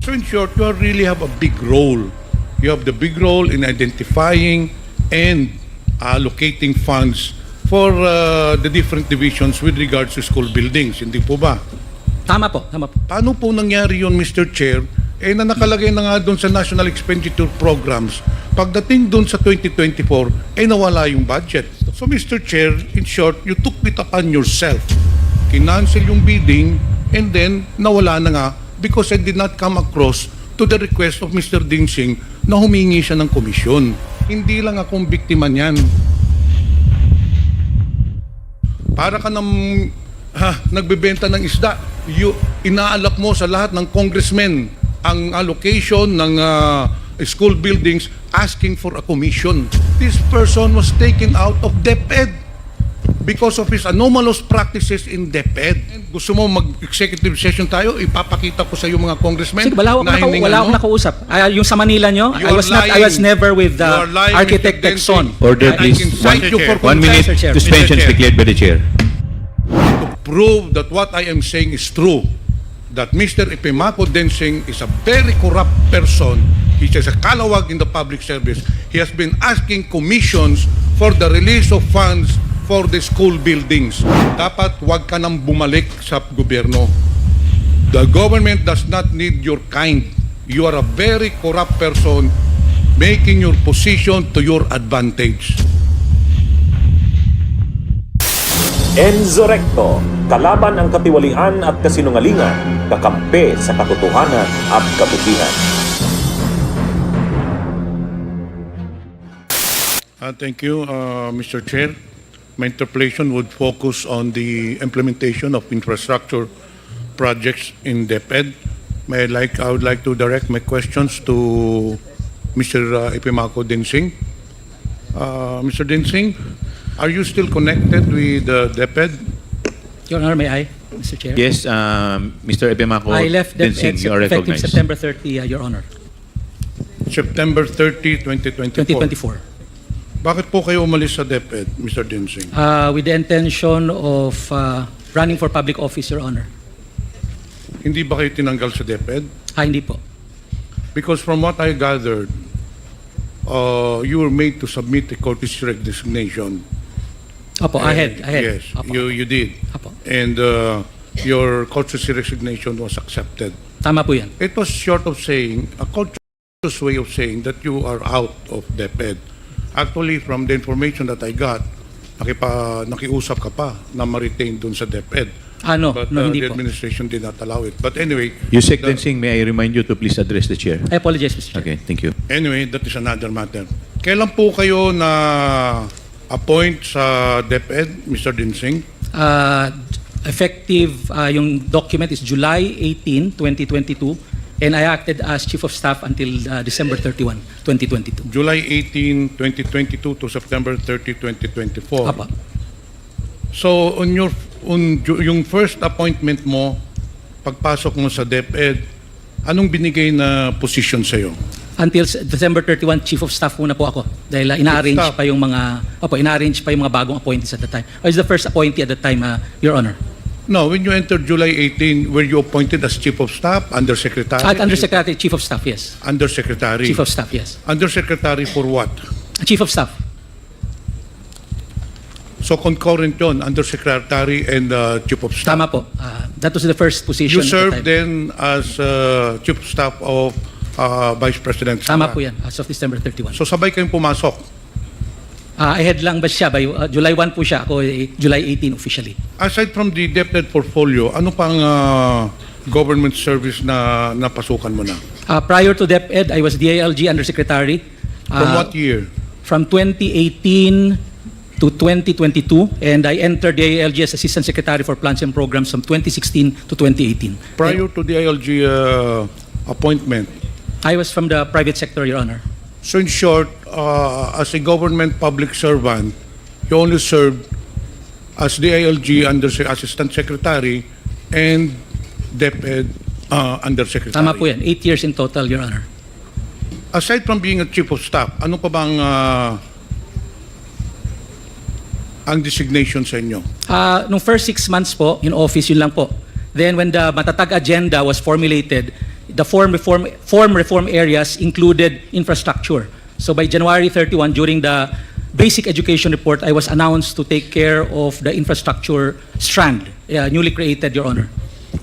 So in short, you really have a big role. You have the big role in identifying and allocating funds for the different divisions with regards to school buildings. Hindi po ba? Tama po, tama po. Paano po nangyari yun, Mr. Chair? Na nakalagay na nga doon sa National Expenditure Programs. Pagdating doon sa 2024, nawala yung budget. So, Mr. Chair, in short, you took it upon yourself. Kinancel yung bidding, and then nawala na nga because I did not come across to the request of Mr. Dinsing na humingi siya ng komisyon. Hindi lang akong biktima niyan. Para ka nagbebenta ng isda, inaalok mo sa lahat ng congressmen ang allocation ng school buildings asking for a commission. This person was taken out of Deped because of his anomalous practices in Deped. Gusto mo mag-executive session tayo? Ipapakita ko sa iyo mga congressmen. Sige, wala akong nakausap. Yung sa Manila nyo, I was never with the architect Texon. Order, please. One minute. Suspension is declared by the chair. To prove that what I am saying is true, that Mr. Ipimako Densing is a very corrupt person. He is a kalawag in the public service. He has been asking commissions for the release of funds for the school buildings. Dapat wag ka nang bumalik sa gobyerno. The government does not need your kind. You are a very corrupt person making your position to your advantage. Enzo-recto, kalaban ang katiwalian at kasinungalingan, kakampi sa katotohanan at kabutihan. Thank you, Mr. Chair. My interpellation would focus on the implementation of infrastructure projects in Deped. I would like to direct my questions to Mr. Ipimako Densing. Mr. Densing, are you still connected with Deped? Your Honor, may I, Mr. Chair? Yes, Mr. Epimako I left Densing, Deped you are effective recognized. September 30, Your Honor. September 30, 2024. 2024. Bakit po kayo umalis sa Deped, Mr. Densing? With the intention of running for public office, Your Honor. Hindi ba kayo tinanggal sa Deped? Hindi po. Because from what I gathered, you were made to submit a courtesy resignation. Opo, ahead. Yes, Opo. you did. Opo. And your courtesy resignation was accepted. Tama po yan. It was short of saying, a courteous way of saying that you are out of Deped. Actually, from the information that I got, nakiusap ka pa na ma-retain dun sa Deped. No, But hindi the po. administration did not allow it. But anyway, Usec Densing, may I remind you to please address the chair? I apologize, Mr. Chair. Okay, thank you. anyway, that is another matter. Kailan po kayo na appoint sa Deped, Mr. Densing? Effective, yung document is July 18, 2022, and I acted as Chief of Staff until December 31, 2022. July 18, 2022 to September 30, 2024. Apa. So yung first appointment mo, pagpasok mo sa Deped, anong binigay na position sa iyo? Until December 31, Chief of Staff muna po ako. Dahil ina-arrange Staff. pa yung mga bagong appointees at the time. I was the first appointee at the time, Your Honor. No, when you entered July 18, were you appointed as Chief of Staff, Undersecretary? At Undersecretary, Chief of Staff, yes. Undersecretary. Chief of Staff, yes. Undersecretary for what? Chief of Staff. So concurrent yun, Undersecretary and Chief of Staff. Tama po. That was the first position You at served the then time. as Chief of Staff of Vice President Sara. Tama po yan, as of December 31. So sabay kayong pumasok. Ahead lang ba siya? July 1 po siya. Ako, July 18 officially. Aside from the Deped portfolio, ano pang government service na napasukan mo na? Prior to DepEd, I was DILG Undersecretary. From what year? From 2018 to 2022, and I entered DILG as Assistant Secretary for Plans and Programs from 2016 to 2018. Prior to the ILG appointment. I was from the private sector, Your Honor. So in short, as a government public servant, you only served as the ILG Assistant Secretary and Deped Undersecretary. Tama po yan. 8 years in total, Your Honor. Aside from being a Chief of Staff, ano pa bang ang designation sa inyo? Nung first 6 months po, in office, yun lang po. Then when the matatag agenda was formulated, the form reform areas included infrastructure. So by January 31, during the basic education report, I was announced to take care of the infrastructure strand, newly created, Your Honor.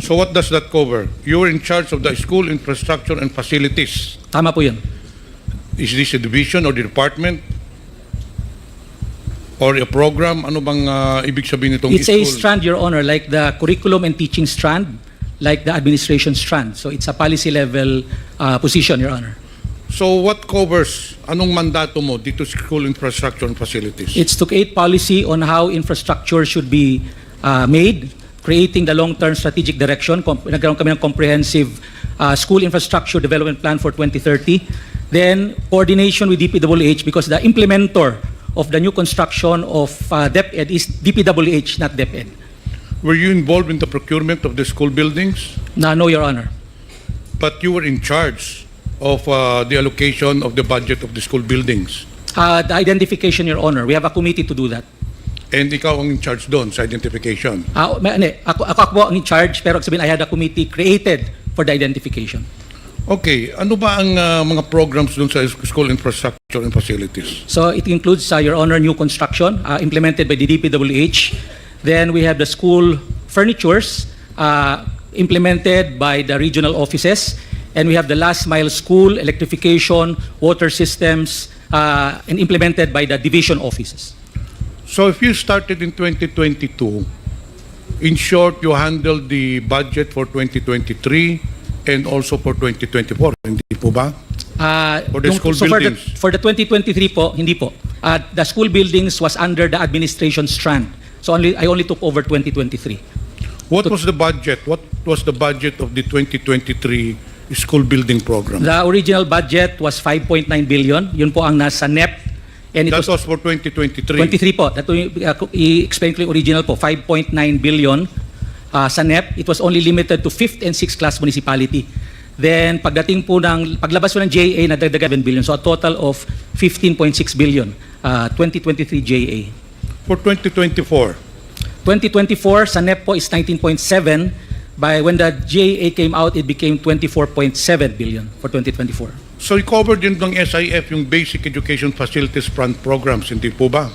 So what does that cover? You were in charge of the school infrastructure and facilities. Tama po yun. Is this a division or the department? Or a program? Ano bang ibig sabihin nitong It's school? a strand, Your Honor, like the curriculum and teaching strand, like the administration strand. So it's a policy level position, Your Honor. So what covers? Anong mandato mo dito sa school infrastructure and facilities? It's to create policy on how infrastructure should be made, creating the long-term strategic direction. Nagkaroon kami ng comprehensive school infrastructure development plan for 2030. Then, coordination with DPWH because the implementer of the new construction of Deped is DPWH, not Deped. Were you involved in the procurement of the school buildings? No, Your Honor. But you were in charge of the allocation of the budget of the school buildings. The identification, Your Honor. We have a committee to do that. And ikaw ang in charge doon sa identification. Ako po ang in charge, pero sabihin, I had a committee created for the identification. Okay, ano ba ang mga programs doon sa school infrastructure and facilities? So it includes, Your Honor, new construction implemented by the DPWH. Then we have the school furnitures implemented by the regional offices. And we have the last mile school, electrification, water systems, and implemented by the division offices. So if you started in 2022, in short, you handled the budget for 2023 and also for 2024, hindi po ba? For the school buildings? For the 2023 po, hindi po. The school buildings was under the administration strand. So I only took over 2023. What was the budget? What was the budget of the 2023 school building program? The original budget was 5.9 billion. Yun po ang nasa NEP. And That was for 2023. 23 po. That i-explain ko yung original po. 5.9 billion sa NEP. It was only limited to 5th and 6th class municipality. Then paglabas po ng JA, nadagdagan 7 billion. So a total of 15.6 billion. 2023 JA. For 2024? 2024 sa NEP po is 19.7. By when the JA came out, it became 24.7 billion for 2024. So you covered din ng SIF yung Basic Education Facilities Fund programs, hindi po ba?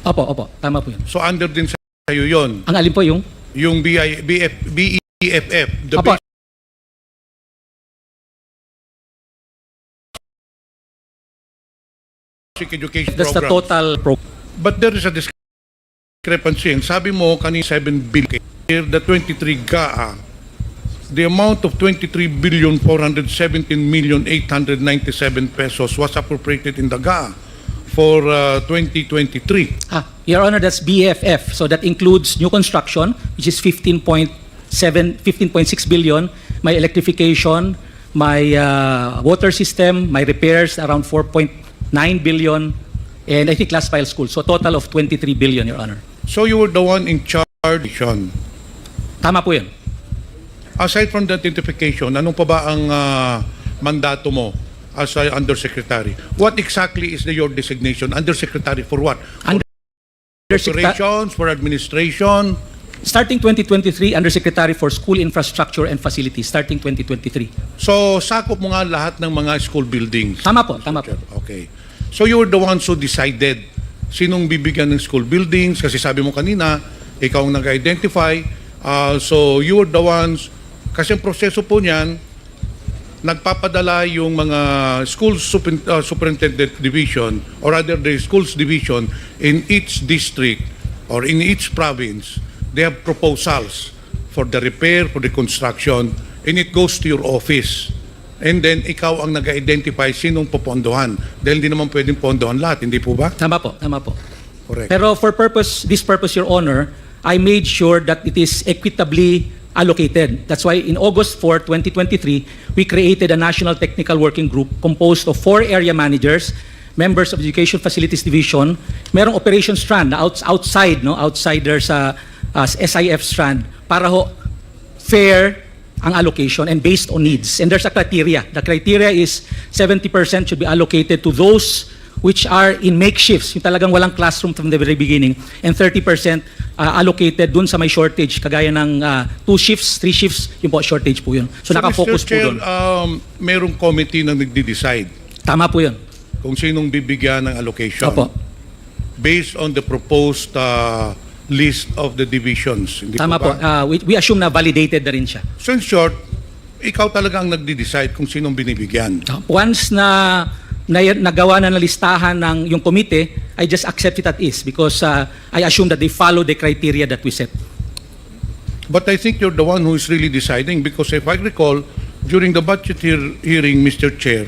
Opo. Tama po yun. So under din sa iyo yun? Ang alin po yung? Yung BEFF, the Opo. Basic Education That's the programs. total But there is a discrepancy. Sabi mo kanina 7 billion. The 23 GAA, the amount of 23,417,897 pesos was appropriated in the GAA for 2023. Your Honor, that's BFF. So that includes new construction, which is 15.6 billion, my electrification, my water system, my repairs, around 4.9 billion, and I think last file school. So total of 23 billion, Your Honor. So you were the one in charge, Sean. Tama po yun. Aside from the identification, anong pa ba ang mandato mo as a undersecretary? What exactly is your designation? Undersecretary for what? Operations, for administration? Starting 2023, Undersecretary for School Infrastructure and Facilities, starting 2023. So, sakop mo nga lahat ng mga school buildings? Tama po. Okay. So, you were the ones who decided sinong bibigyan ng school buildings? Kasi sabi mo kanina, ikaw ang nag-identify. So, you were the ones, kasi ang proseso po niyan, nagpapadala yung mga school superintendent division or rather the schools division in each district or in each province. They have proposals for the repair, for the construction, and it goes to your office. And then, ikaw ang nag-identify sinong popondohan. Dahil hindi naman pwedeng pondohan lahat, hindi po ba? Tama po. Correct. Pero for this purpose, Your Honor, I made sure that it is equitably allocated. That's why in August 4, 2023, we created a National Technical Working Group composed of 4 area managers, members of the Education Facilities Division, merong operation strand na outside there sa SIF strand para ho fair ang allocation and based on needs. And there's a criteria. The criteria is 70% should be allocated to those which are in makeshifts, yung talagang walang classroom from the very beginning, and 30% allocated dun sa may shortage, kagaya ng 2 shifts, 3 shifts, yun po, shortage po yun. So nakafocus Mr. po Chair, dun. merong committee na nagde-decide Tama po yun. kung sinong bibigyan ng allocation. Opo. Based on the proposed list of the divisions. Hindi Tama po. ba? We assume na validated na rin siya. So in short, ikaw talaga ang nagde-decide kung sinong binibigyan. Once na nagawa na listahan ng yung komite, I just accept it at is because I assume that they follow the criteria that we set. But I think you're the one who is really deciding because if I recall, during the budget hearing, Mr. Chair,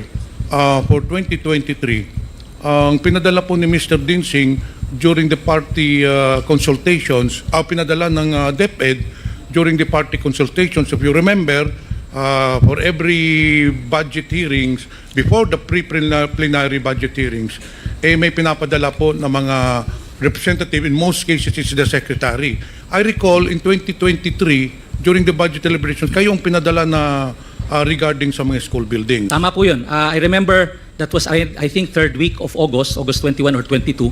for 2023, ang pinadala po ni Mr. Dinsing during the party consultations, pinadala ng Deped during the party consultations, if you remember, for every budget hearings, before the pre-plenary budget hearings, may pinapadala po ng mga representative, in most cases it's the secretary. I recall in 2023, during the budget deliberations, kayo ang pinadala na regarding sa mga school building. Tama po yun. I remember that was, I think, 3rd week of August 21 or 22.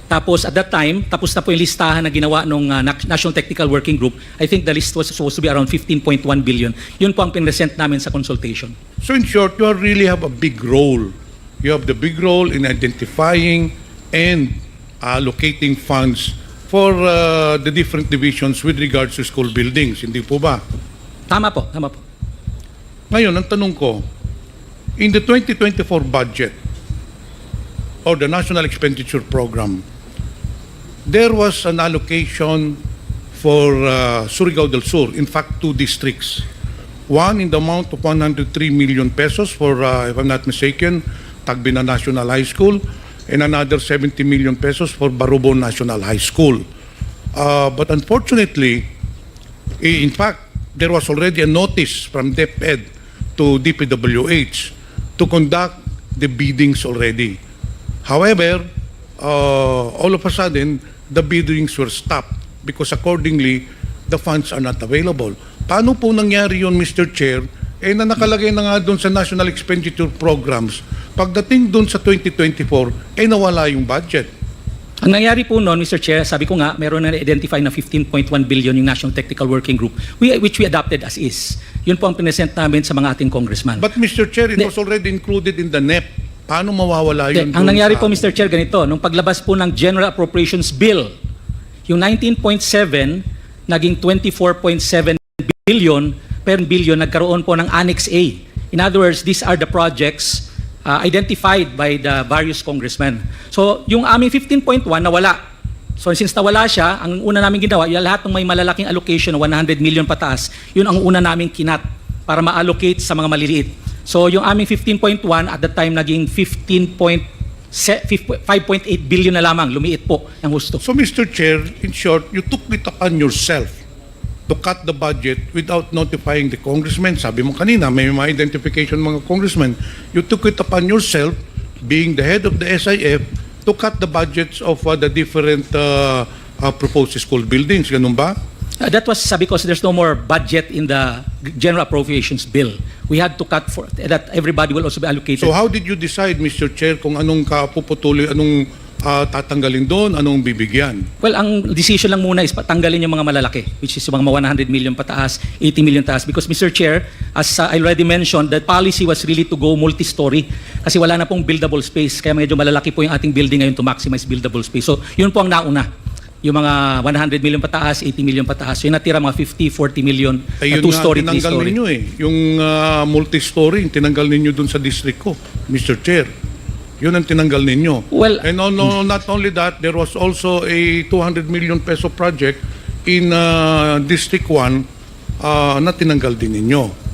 Tapos at that time, tapos na po yung listahan na ginawa ng National Technical Working Group. I think the list was supposed to be around 15.1 billion. Yun po ang pinresent namin sa consultation. So in short, you really have a big role. You have the big role in identifying and allocating funds for the different divisions with regards to school buildings. Hindi po ba? Tama po, tama po. Ngayon, ang tanong ko, in the 2024 budget or the National Expenditure Program, there was an allocation for Surigao del Sur, in fact, 2 districts. One in the amount of 103 million pesos for, if I'm not mistaken, Tagbina National High School, and another 70 million pesos for Barubon National High School. But unfortunately, in fact, there was already a notice from Deped to DPWH to conduct the biddings already. However, all of a sudden, the biddings were stopped because accordingly, the funds are not available. Paano po nangyari yun, Mr. Chair? Na nakalagay na nga doon sa National Expenditure Programs. Pagdating doon sa 2024, nawala yung budget. Ang nangyari po noon, Mr. Chair, sabi ko nga, meron na identify na 15.1 billion yung National Technical Working Group, which we adopted as is. Yun po ang pinesent namin sa mga ating congressman. But Mr. Chair, it was already included in the NEP. Paano mawawala yun? Ang nangyari po, Mr. Chair, ganito, nung paglabas po ng General Appropriations Bill, yung 19.7 naging 24.7 billion per billion, nagkaroon po ng Annex A. In other words, these are the projects identified by the various congressmen. So, yung aming 15.1 nawala. So, since nawala siya, ang una namin ginawa, yung lahat ng may malalaking allocation na 100 million pataas, yun ang una namin kinat para ma-allocate sa mga maliliit. So, yung aming 15.1 at that time naging 5.8 billion na lamang, lumiit po ng husto. So, Mr. Chair, in short, you took it upon yourself to cut the budget without notifying the congressmen. Sabi mo kanina, may mga identification mga congressmen. You took it upon yourself, being the head of the SIF, to cut the budgets of the different proposed school buildings. Ganun ba? That was because there's no more budget in the General Appropriations Bill. We had to cut for that. Everybody will also be allocated. So how did you decide, Mr. Chair, kung anong kapuputuloy, anong tatanggalin doon, anong bibigyan? Well, ang decision lang muna is patanggalin yung mga malalaki, which is yung mga 100 million pataas, 80 million taas. Because, Mr. Chair, as I already mentioned, the policy was really to go multi-story kasi wala na pong buildable space. Kaya medyo malalaki po yung ating building ngayon to maximize buildable space. So, yun po ang nauna. Yung mga 100 million pataas, 80 million pataas. So, yung natira mga 50, 40 million, two-story, three-story. Tinanggal ninyo yung multi-story, tinanggal ninyo doon sa district ko, Mr. Chair. Yun ang tinanggal ninyo. Well, and not only that, there was also a 200 million peso project in District 1 na tinanggal din ninyo.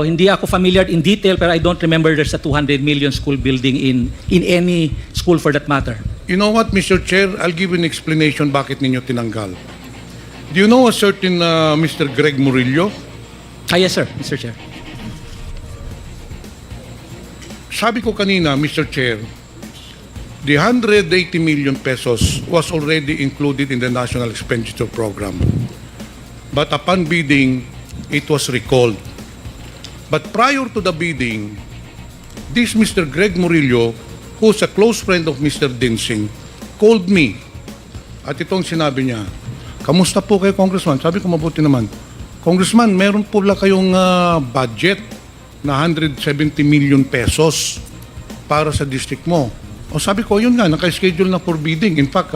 Hindi ako familiar in detail, pero I don't remember there's a 200 million school building in any school for that matter. You know what, Mr. Chair? I'll give you an explanation bakit ninyo tinanggal. Do you know a certain Mr. Greg Murillo? Yes, sir, Mr. Chair. Sabi ko kanina, Mr. Chair, the 180 million pesos was already included in the National Expenditure Program. But upon bidding, it was recalled. But prior to the bidding, this Mr. Greg Murillo, who's a close friend of Mr. Dinsing, called me At itong sinabi niya, kamusta po kayo, Congressman? Sabi ko, mabuti naman. Congressman, meron po lang kayong budget na 170 million pesos para sa district mo. O sabi ko, yun nga, naka-schedule na for bidding. In fact,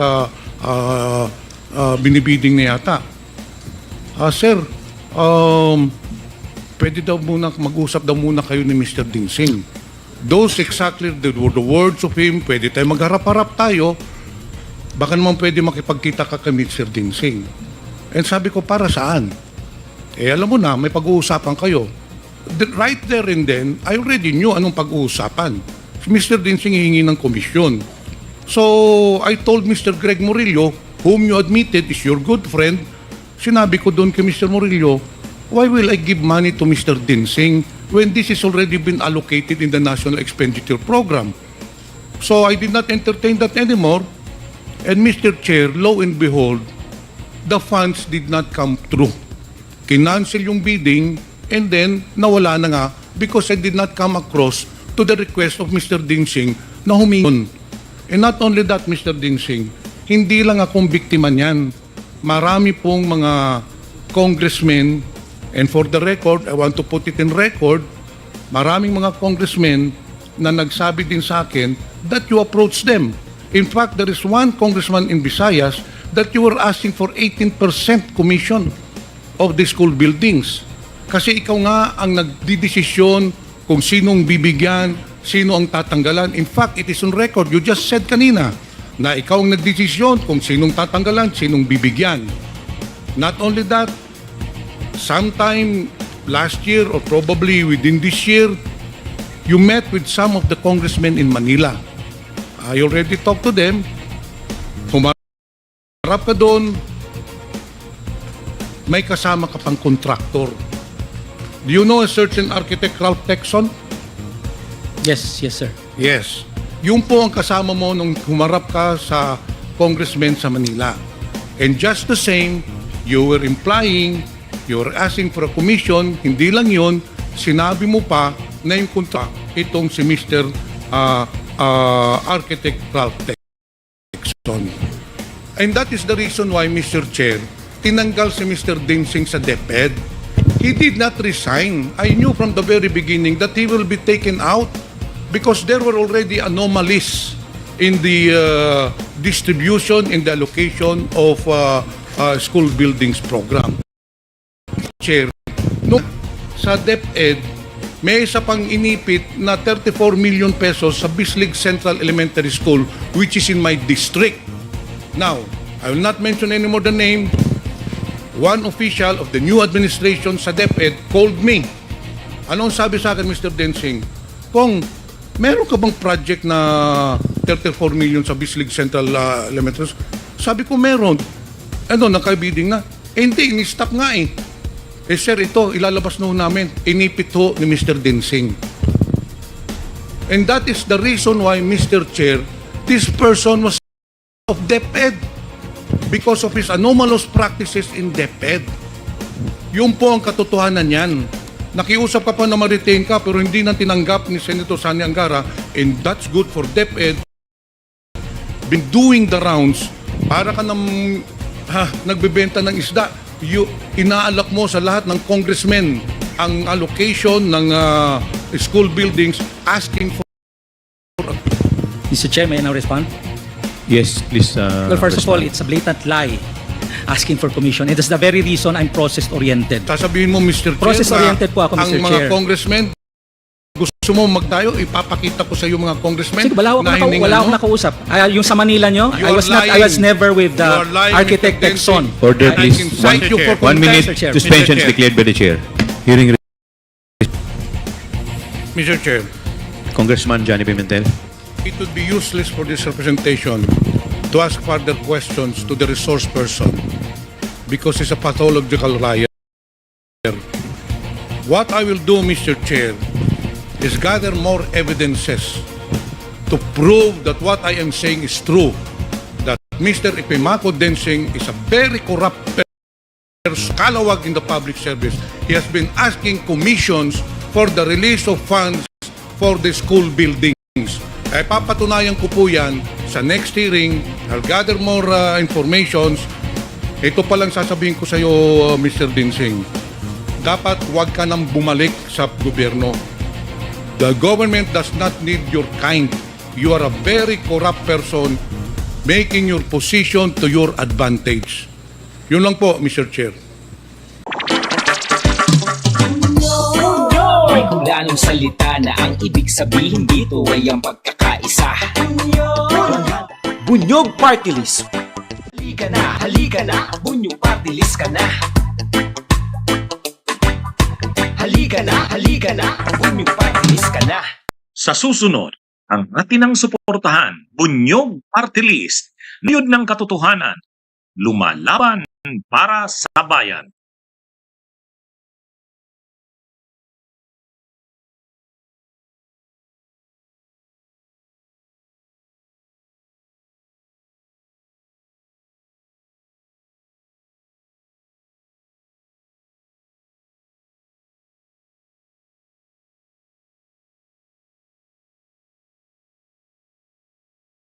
binibidding na yata. Sir, pwede daw muna, mag-usap daw muna kayo ni Mr. Dinsing. Those exactly the words of him, pwede tayo magharap-harap tayo, baka naman pwede makipagkita ka kay Mr. Dinsing. And sabi ko, para saan? Alam mo na, may pag-uusapan kayo. Right there and then, I already knew anong pag-uusapan. Si Mr. Dinsing hihingi ng komisyon. So, I told Mr. Greg Murillo, whom you admitted is your good friend, sinabi ko doon kay Mr. Murillo, why will I give money to Mr. Dinsing when this has already been allocated in the National Expenditure Program? So, I did not entertain that anymore. And Mr. Chair, lo and behold, the funds did not come through. Kinancel yung bidding and then nawala na nga because I did not come across to the request of Mr. Dinsing na humingi. And not only that, Mr. Dinsing, hindi lang akong biktima niyan. Marami pong mga congressmen, and for the record, I want to put it in record, maraming mga congressmen na nagsabi din sa akin that you approach them. In fact, there is one congressman in Visayas that you were asking for 18% commission of the school buildings. Kasi ikaw nga ang nagdidesisyon kung sinong bibigyan, sino ang tatanggalan. In fact, it is on record. You just said kanina na ikaw ang nagdesisyon kung sinong tatanggalan, sinong bibigyan. Not only that, sometime last year or probably within this year, you met with some of the congressmen in Manila. I already talked to them. Humarap ka doon, may kasama ka pang contractor. Do you know a certain architect, Ralph Texon? Yes, sir. Yes. Yung po ang kasama mo nung humarap ka sa congressmen sa Manila. And just the same, you were implying, you were asking for a commission, hindi lang yun, sinabi mo pa na yung kontra itong si Mr. Architect Ralph Texon. And that is the reason why, Mr. Chair, tinanggal si Mr. Dinsing sa Deped. He did not resign. I knew from the very beginning that he will be taken out because there were already anomalies in the distribution and the allocation of school buildings program. Chair, no, sa Deped, may isa pang inipit na 34 million pesos sa Bislig Central Elementary School which is in my district. Now, I will not mention anymore the name. One official of the new administration sa Deped called me. Anong sabi sa akin, Mr. Dinsing? Kung meron ka bang project na 34 million sa Bislig Central Elementary School? Sabi ko, meron. Ano, nakabidding na? Hindi, in-stop nga eh. Sir, ito, ilalabas na namin. Inipit ho ni Mr. Dinsing. And that is the reason why, Mr. Chair, this person was of Deped because of his anomalous practices in Deped. Yun po ang katotohanan yan. Nakiusap ka pa na ma-retain ka pero hindi na tinanggap ni Senator Sani Angara, and that's good for Deped. Been doing the rounds para ka nang nagbebenta ng isda. Inaalok mo sa lahat ng congressmen ang allocation ng school buildings asking for... Mr. Chair, may I now respond? Yes, please. Well, first of all, it's a blatant lie asking for commission. It is the very reason I'm process-oriented. Sasabihin mo, Mr. Chair, Process-oriented po ako, Mr. ang Chair. mga congressmen, gusto mo magtayo, ipapakita ko sa iyo mga congressmen. Sige, wala akong nakausap. Yung sa Manila nyo, I was never with the architect Texon. Order, please. Thank you for 1 minute Mr. Chair. suspension is declared by the chair. Hearing Mr. Chair, Congressman Johnny Pimentel. it would be useless for this representation to ask further questions to the resource person because he's a pathological liar. What I will do, Mr. Chair, is gather more evidences to prove that what I am saying is true, that Mr. Ipimako Dinsing is a very corrupt person, kalawag in the public service. He has been asking commissions for the release of funds for the school buildings. papatunayan ko po yan sa next hearing. I'll gather more informations. Ito pa lang sasabihin ko sa iyo, Mr. Dinsing. Dapat huwag ka nang bumalik sa gobyerno. The government does not need your kind. You are a very corrupt person making your position to your advantage. Yun lang po, Mr. Chair. May hulanong salita na ang ibig sabihin dito ay ang pagkakaisa. Bunyog Party List. Halika na, bunyog party list ka na. Halika na, bunyog party list ka na. Sa susunod, ang atinang suportahan, Bunyog Party List, niyod ng katotohanan, lumalaban para sa bayan.